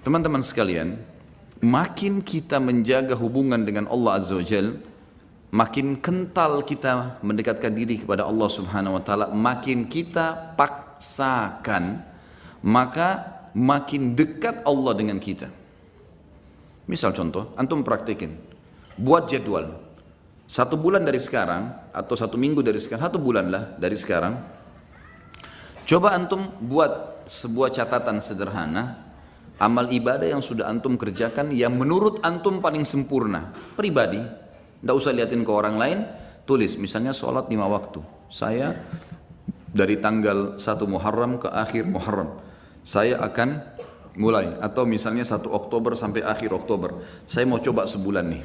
Teman-teman sekalian, makin kita menjaga hubungan dengan Allah Azza wa Jal, makin kental kita mendekatkan diri kepada Allah Subhanahu wa taala, makin kita paksakan, maka makin dekat Allah dengan kita. Misal contoh, antum praktekin, buat jadwal 1 bulan dari sekarang atau 1 minggu dari sekarang, 1 bulan lah dari sekarang. Coba antum buat sebuah catatan sederhana amal ibadah yang sudah antum kerjakan yang menurut antum paling sempurna, pribadi, tidak usah liatin ke orang lain. Tulis misalnya sholat 5 waktu, saya dari tanggal 1 Muharram ke akhir Muharram saya akan mulai, atau misalnya 1 Oktober sampai akhir Oktober saya mau coba sebulan nih.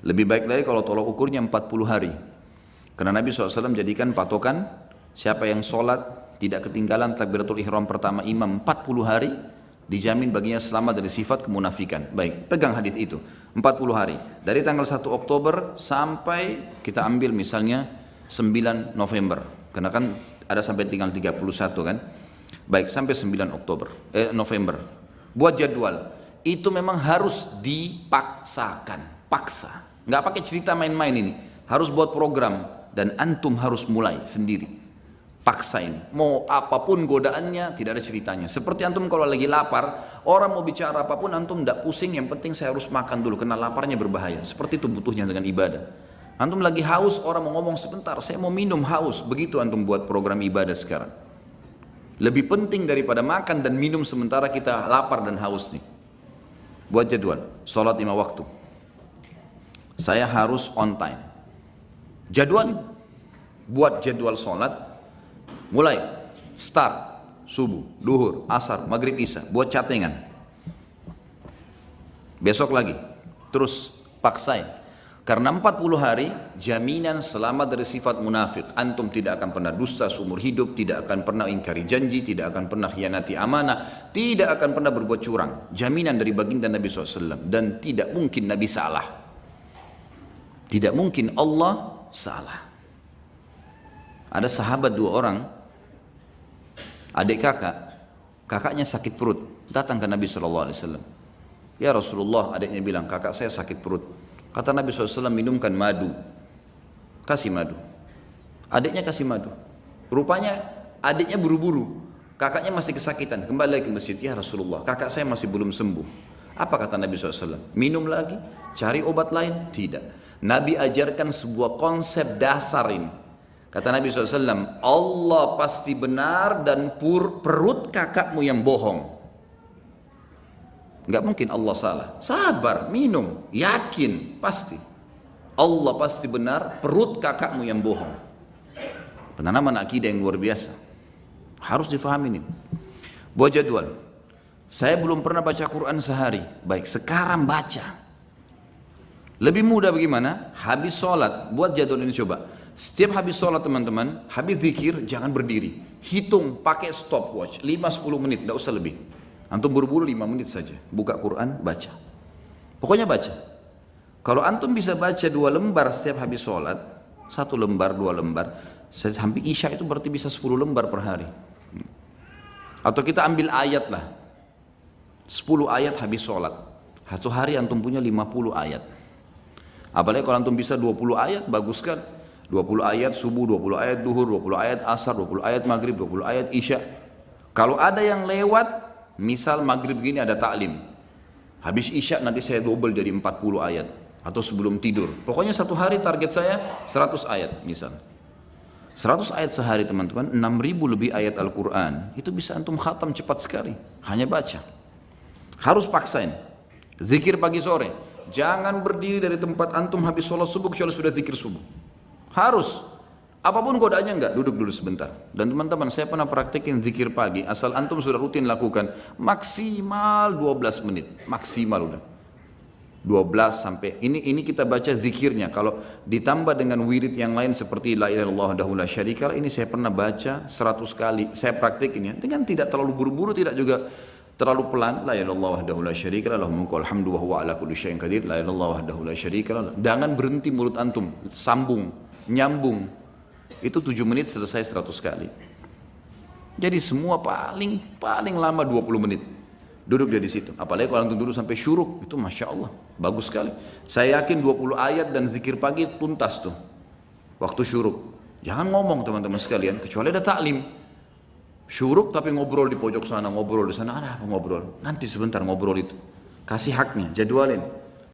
Lebih baik lagi kalau tolak ukurnya 40 hari, karena Nabi SAW jadikan patokan siapa yang sholat tidak ketinggalan takbiratul ihram pertama imam 40 hari, dijamin baginya selamat dari sifat kemunafikan. Baik, pegang hadis itu 40 hari dari tanggal 1 Oktober sampai kita ambil misalnya 9 November, karena kan ada sampai tinggal 31 kan. Baik, sampai 9 November buat jadwal. Itu memang harus dipaksakan, paksa, nggak pakai cerita main-main, ini harus buat program dan antum harus mulai sendiri. Paksain, mau apapun godaannya, tidak ada ceritanya. Seperti antum kalau lagi lapar, orang mau bicara apapun antum tidak pusing, yang penting saya harus makan dulu karena laparnya berbahaya. Seperti itu butuhnya dengan ibadah. Antum lagi haus, orang mau ngomong sebentar, saya mau minum, haus. Begitu antum buat program ibadah sekarang. Lebih penting daripada makan dan minum sementara kita lapar dan haus nih. Buat jadwal, sholat 5 waktu. Saya harus on time. Jadwal, buat jadwal sholat. Mulai, start, subuh, duhur, asar, maghrib, isya, buat catengan. Besok lagi, terus paksain. Karena 40 hari, jaminan selamat dari sifat munafik. Antum tidak akan pernah dusta seumur hidup, tidak akan pernah ingkari janji, tidak akan pernah khianati amanah, tidak akan pernah berbuat curang. Jaminan dari baginda Nabi SAW. Dan tidak mungkin Nabi salah. Tidak mungkin Allah salah. Ada sahabat 2 orang, adik kakaknya sakit perut, datang ke Nabi SAW. Ya Rasulullah, adiknya bilang, kakak saya sakit perut. Kata Nabi SAW, minumkan madu, kasih madu. Adiknya kasih madu. Rupanya adiknya buru-buru, kakaknya masih kesakitan, kembali lagi ke masjid. Ya Rasulullah, kakak saya masih belum sembuh. Apa kata Nabi SAW? Minum lagi, cari obat lain? Tidak. Nabi ajarkan sebuah konsep dasar ini. Kata Nabi SAW, Allah pasti benar dan perut kakakmu yang bohong. Enggak mungkin Allah salah. Sabar, minum, yakin, pasti. Allah pasti benar, perut kakakmu yang bohong. Penanaman akidah yang luar biasa. Harus difahami ini. Buat jadwal. Saya belum pernah baca Quran sehari. Baik, sekarang baca. Lebih mudah bagaimana? Habis sholat, buat jadwal ini coba. Setiap habis sholat teman-teman, habis zikir jangan berdiri. Hitung pakai stopwatch 5-10 menit, tidak usah lebih. Antum buru-buru 5 menit saja. Buka Quran, baca. Pokoknya baca. Kalau antum bisa baca 2 lembar setiap habis sholat, 1 lembar, 2 lembar, sampai isya itu berarti bisa 10 lembar per hari. Atau kita ambil ayat lah. 10 ayat habis sholat. 1 hari antum punya 50 ayat. Apalagi kalau antum bisa 20 ayat, bagus kan? 20 ayat subuh, 20 ayat duhur, 20 ayat asar, 20 ayat maghrib, 20 ayat isya. Kalau ada yang lewat, misal maghrib gini ada taklim, habis isya nanti saya double jadi 40 ayat. Atau sebelum tidur. Pokoknya 1 hari target saya 100 ayat misal. 100 ayat sehari teman-teman, 6.000 lebih ayat Al-Quran. Itu bisa antum khatam cepat sekali. Hanya baca. Harus paksain. Zikir pagi sore. Jangan berdiri dari tempat antum habis sholat subuh kecuali sudah zikir subuh. Harus. Apapun godaannya enggak, duduk dulu sebentar. Dan teman-teman, saya pernah praktekin zikir pagi, asal antum sudah rutin lakukan, maksimal 12 menit. Maksimal udah. 12 sampai, ini kita baca zikirnya. Kalau ditambah dengan wirid yang lain seperti la ilaha illallah wahdahu la syarika lah, ini saya pernah baca 100 kali. Saya praktekin ya, dengan tidak terlalu buru-buru, tidak juga terlalu pelan. La ilaha illallah wahdahu la syarika lah, lahul mulku wal hamdu wa huwa ala kulli syai'in qadir. La ilaha illallah wahdahu la syarika lah. Jangan berhenti mulut antum, sambung, nyambung. Itu 7 menit selesai 100 kali. Jadi semua paling lama 20 menit. Duduk dia di situ. Apalagi kalau antum duduk sampai syuruk, itu Masya Allah, bagus sekali. Saya yakin 20 ayat dan zikir pagi tuntas tuh, waktu syuruk. Jangan ngomong teman-teman sekalian, kecuali ada taklim. Syuruk tapi ngobrol di pojok sana, ngobrol di sana, ada apa ngobrol? Nanti sebentar ngobrol itu. Kasih haknya, jadwalin.